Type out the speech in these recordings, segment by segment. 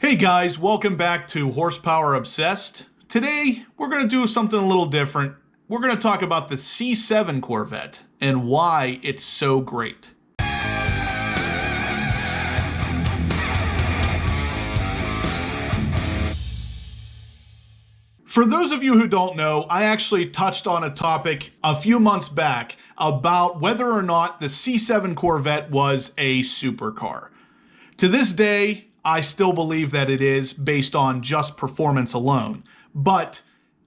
Hey guys, welcome back to Horsepower Obsessed. Today, we're going to do something a little different. We're going to talk about the C7 Corvette and why it's so great. For those of you who don't know, I actually touched on a topic a few months back about whether or not the C7 Corvette was a supercar. To this day, I still believe that it is based on just performance alone. But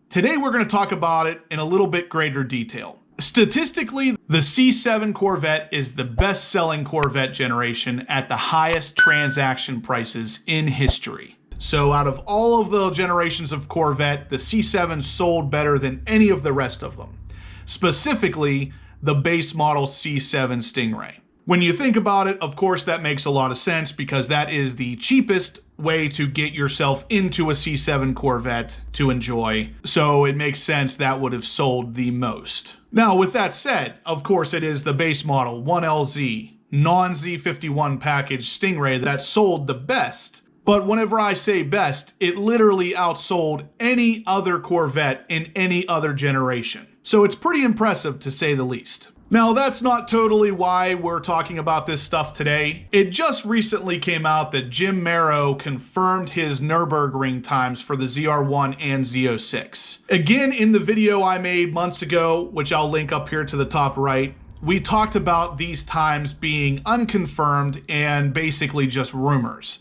today we're going to talk about it in a little bit greater detail. Statistically, the C7 Corvette is the best-selling Corvette generation at the highest transaction prices in history. So out of all of the generations of Corvette, the C7 sold better than any of the rest of them. Specifically, the base model C7 Stingray. When you think about it, of course, that makes a lot of sense because that is the cheapest way to get yourself into a C7 Corvette to enjoy. So it makes sense that would have sold the most. Now, with that said, of course, it is the base model 1LZ, non-Z51 package Stingray that sold the best. But whenever I say best, it literally outsold any other Corvette in any other generation. So it's pretty impressive to say the least. Now, that's not totally why we're talking about this stuff today. It just recently came out that Jim Merrow confirmed his Nurburgring times for the ZR1 and Z06. Again, in the video I made months ago, which I'll link up here to the top right, we talked about these times being unconfirmed and basically just rumors.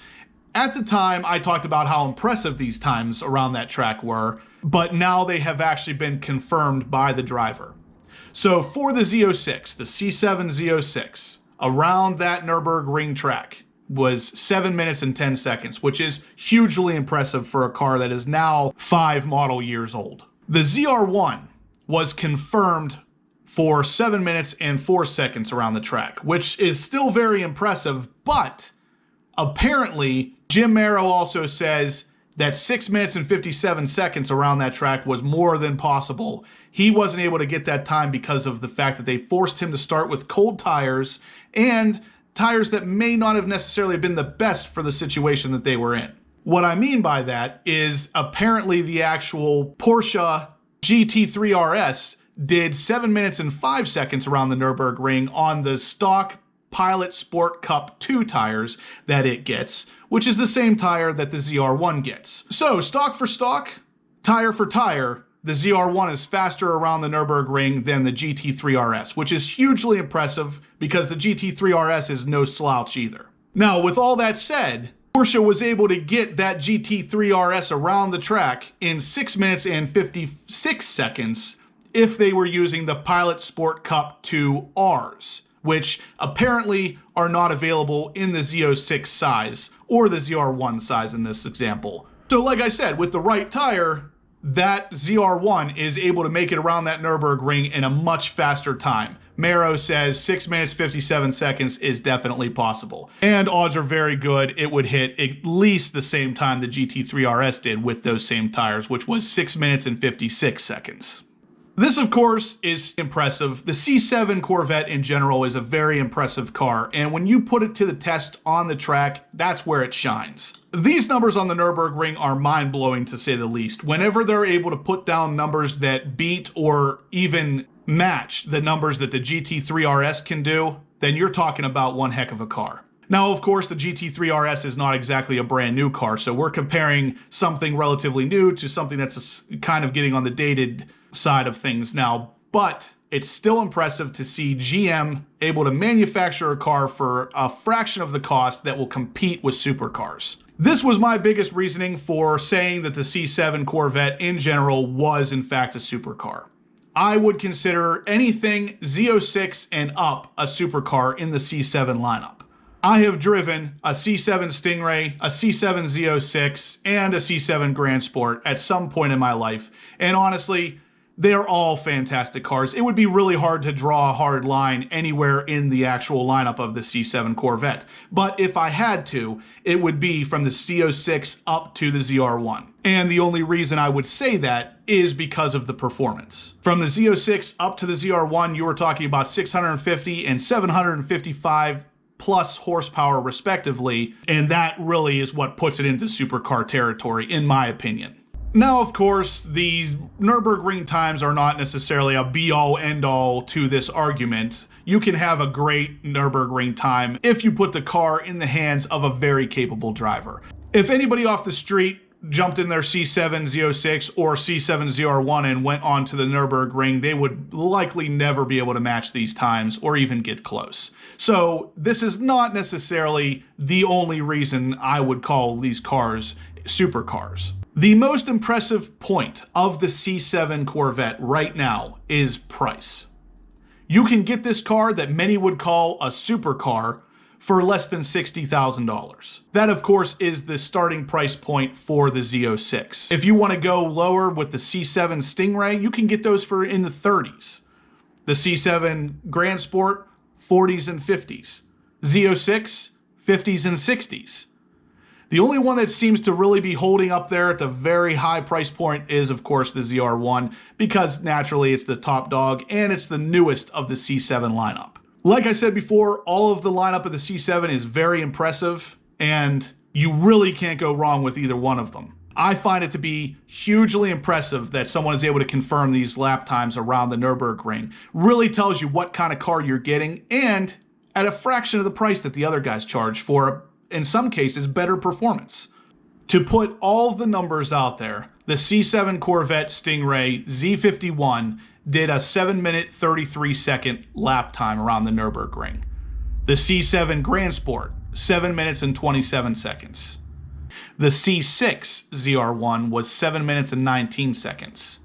At the time, I talked about how impressive these times around that track were, but now they have actually been confirmed by the driver. So for the Z06, the C7 Z06, around that Nurburgring track was 7 minutes and 10 seconds, which is hugely impressive for a car that is now 5 model years old. The ZR1 was confirmed for 7 minutes and 4 seconds around the track, which is still very impressive, but apparently Jim Merrow also says that 6 minutes and 57 seconds around that track was more than possible. He wasn't able to get that time because of the fact that they forced him to start with cold tires and tires that may not have necessarily been the best for the situation that they were in. What I mean by that is apparently the actual Porsche GT3 RS did 7 minutes and 5 seconds around the Nürburgring on the stock Pilot Sport Cup 2 tires that it gets, which is the same tire that the ZR1 gets. So stock for stock, tire for tire, the ZR1 is faster around the Nürburgring than the GT3 RS, which is hugely impressive because the GT3 RS is no slouch either. Now, with all that said, Porsche was able to get that GT3 RS around the track in 6 minutes and 56 seconds if they were using the Pilot Sport Cup 2 Rs, which apparently are not available in the Z06 size or the ZR1 size in this example. So like I said, with the right tire, that ZR1 is able to make it around that Nürburgring in a much faster time. Merrow says 6 minutes 57 seconds is definitely possible. And odds are very good it would hit at least the same time the GT3 RS did with those same tires, which was 6 minutes and 56 seconds. This, of course, is impressive. The C7 Corvette in general is a very impressive car, and when you put it to the test on the track, that's where it shines. These numbers on the Nürburgring are mind-blowing to say the least. Whenever they're able to put down numbers that beat or even match the numbers that the GT3 RS can do, then you're talking about one heck of a car. Now, of course, the GT3 RS is not exactly a brand new car, so we're comparing something relatively new to something that's kind of getting on the dated side of things now, but it's still impressive to see GM able to manufacture a car for a fraction of the cost that will compete with supercars. This was my biggest reasoning for saying that the C7 Corvette in general was in fact a supercar. I would consider anything Z06 and up a supercar in the C7 lineup. I have driven a C7 Stingray, a C7 Z06, and a C7 Grand Sport at some point in my life, and honestly, they're all fantastic cars. It would be really hard to draw a hard line anywhere in the actual lineup of the C7 Corvette. But if I had to, it would be from the C06 up to the ZR1. And the only reason I would say that is because of the performance. From the Z06 up to the ZR1, you were talking about 650 and 755 plus horsepower respectively, and that really is what puts it into supercar territory, in my opinion. Now, of course, these Nurburgring times are not necessarily a be-all, end-all to this argument. You can have a great Nurburgring time if you put the car in the hands of a very capable driver. If anybody off the street jumped in their C7 Z06 or C7 ZR1 and went on to the Nurburgring, they would likely never be able to match these times or even get close. So this is not necessarily the only reason I would call these cars supercars. The most impressive point of the C7 Corvette right now is price. You can get this car that many would call a supercar for less than $60,000. That, of course, is the starting price point for the Z06. If you want to go lower with the C7 Stingray, you can get those for in the 30s. The C7 Grand Sport, 40s and 50s. Z06, 50s and 60s. The only one that seems to really be holding up there at the very high price point is, of course, the ZR1, because naturally it's the top dog and it's the newest of the C7 lineup. Like I said before, all of the lineup of the C7 is very impressive, and you really can't go wrong with either one of them. I find it to be hugely impressive that someone is able to confirm these lap times around the Nurburgring. Really tells you what kind of car you're getting, and at a fraction of the price that the other guys charge for, in some cases, better performance. To put all the numbers out there, the C7 Corvette Stingray Z51 did a 7-minute 33-second lap time around the Nurburgring. The C7 Grand Sport, 7 minutes and 27 seconds. The C6 ZR1 was 7 minutes and 19 seconds.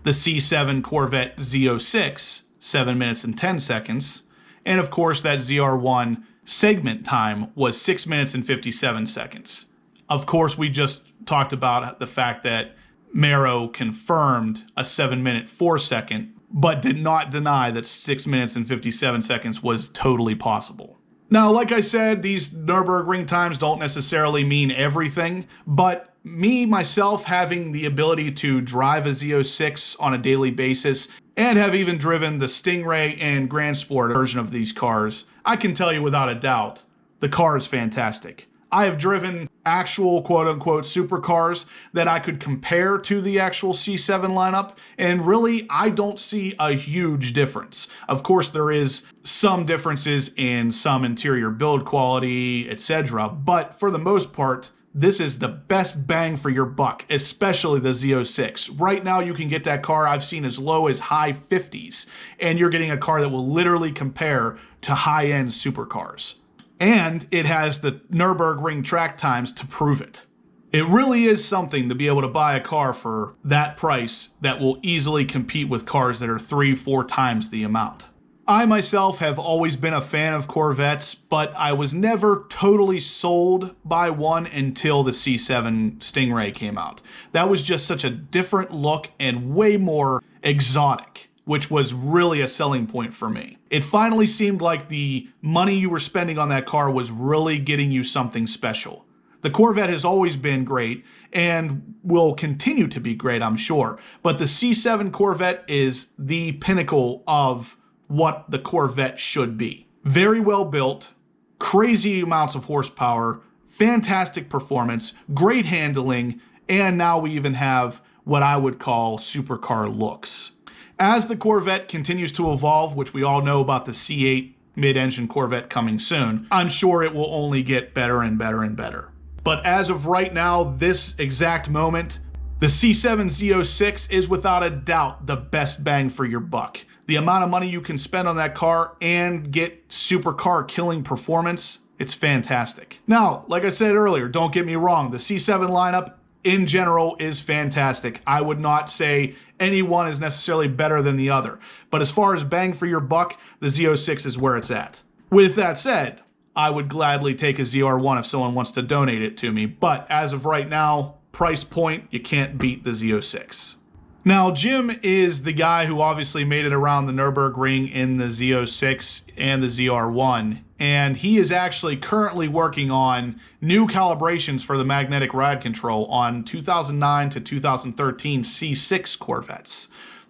The C7 Corvette Z06, 7 minutes and 10 seconds. And of course, that ZR1 segment time was 6 minutes and 57 seconds. Of course, we just talked about the fact that Mero confirmed a 7-minute 4-second, but did not deny that 6 minutes and 57 seconds was totally possible. Now, like I said, these Nurburgring times don't necessarily mean everything, but me, myself, having the ability to drive a Z06 on a daily basis and have even driven the Stingray and Grand Sport version of these cars, I can tell you without a doubt, the car is fantastic. I have driven actual quote-unquote supercars that I could compare to the actual C7 lineup, and really, I don't see a huge difference. Of course, there is some differences in some interior build quality, etc., but for the most part, this is the best bang for your buck, especially the Z06. Right now, you can get that car I've seen as low as high 50s, and you're getting a car that will literally compare to high-end supercars. And it has the Nurburgring track times to prove it. It really is something to be able to buy a car for that price that will easily compete with cars that are 3-4 times the amount. I myself have always been a fan of Corvettes, but I was never totally sold by one until the C7 Stingray came out. That was just such a different look and way more exotic, which was really a selling point for me. It finally seemed like the money you were spending on that car was really getting you something special. The Corvette has always been great and will continue to be great, I'm sure, but the C7 Corvette is the pinnacle of what the Corvette should be. Very well built, crazy amounts of horsepower, fantastic performance, great handling, and now we even have what I would call supercar looks. As the Corvette continues to evolve, which we all know about the C8 mid-engine Corvette coming soon, I'm sure it will only get better and better and better. But as of right now, this exact moment, the C7 Z06 is without a doubt the best bang for your buck. The amount of money you can spend on that car and get supercar killing performance, it's fantastic. Now, like I said earlier, don't get me wrong, the C7 lineup in general is fantastic. I would not say any one is necessarily better than the other. But as far as bang for your buck, the Z06 is where it's at. With that said, I would gladly take a ZR1 if someone wants to donate it to me. But as of right now, price point, you can't beat the Z06. Now, Jim is the guy who obviously made it around the Nurburgring in the Z06 and the ZR1, and he is actually currently working on new calibrations for the magnetic ride control on 2009 to 2013 C6 Corvettes.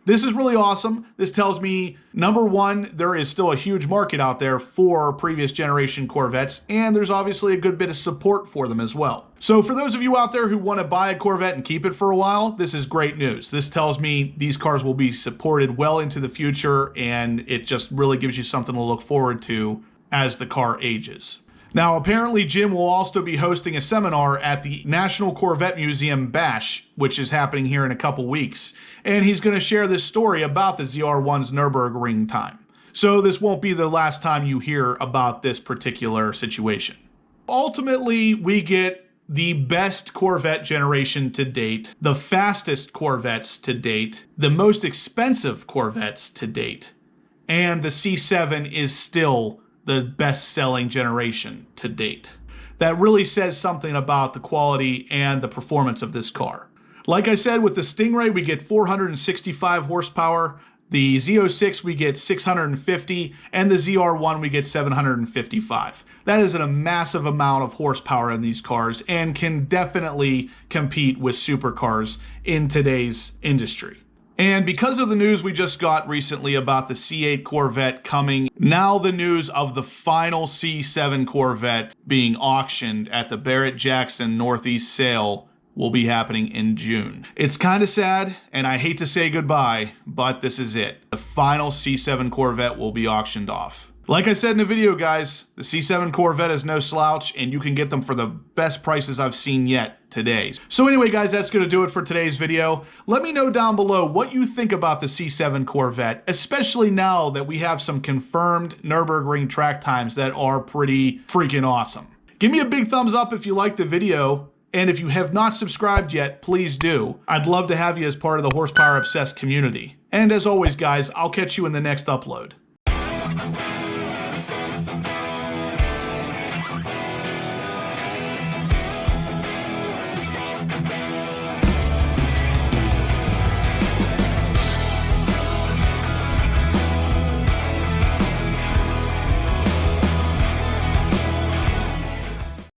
This is really awesome. This tells me, number one, there is still a huge market out there for previous generation Corvettes, and there's obviously a good bit of support for them as well. So for those of you out there who want to buy a Corvette and keep it for a while, this is great news. This tells me these cars will be supported well into the future, and it just really gives you something to look forward to as the car ages. Now, apparently Jim will also be hosting a seminar at the National Corvette Museum Bash, which is happening here in a couple weeks. And he's going to share this story about the ZR1's Nurburgring time. So this won't be the last time you hear about this particular situation. Ultimately, we get the best Corvette generation to date, the fastest Corvettes to date, the most expensive Corvettes to date, and the C7 is still the best-selling generation to date. That really says something about the quality and the performance of this car. Like I said, with the Stingray, we get 465 horsepower. The Z06, we get 650, and the ZR1, we get 755. That is a massive amount of horsepower in these cars and can definitely compete with supercars in today's industry. And because of the news we just got recently about the C8 Corvette coming, now the news of the final C7 Corvette being auctioned at the Barrett-Jackson Northeast sale will be happening in June. It's kind of sad, and I hate to say goodbye, but this is it. The final C7 Corvette will be auctioned off. Like I said in the video, guys, the C7 Corvette is no slouch, and you can get them for the best prices I've seen yet today. So anyway, guys, that's going to do it for today's video. Let me know down below what you think about the C7 Corvette, especially now that we have some confirmed Nurburgring track times that are pretty freaking awesome. Give me a big thumbs up if you liked the video, and if you have not subscribed yet, please do. I'd love to have you as part of the Horsepower Obsessed community. And as always, guys, I'll catch you in the next upload.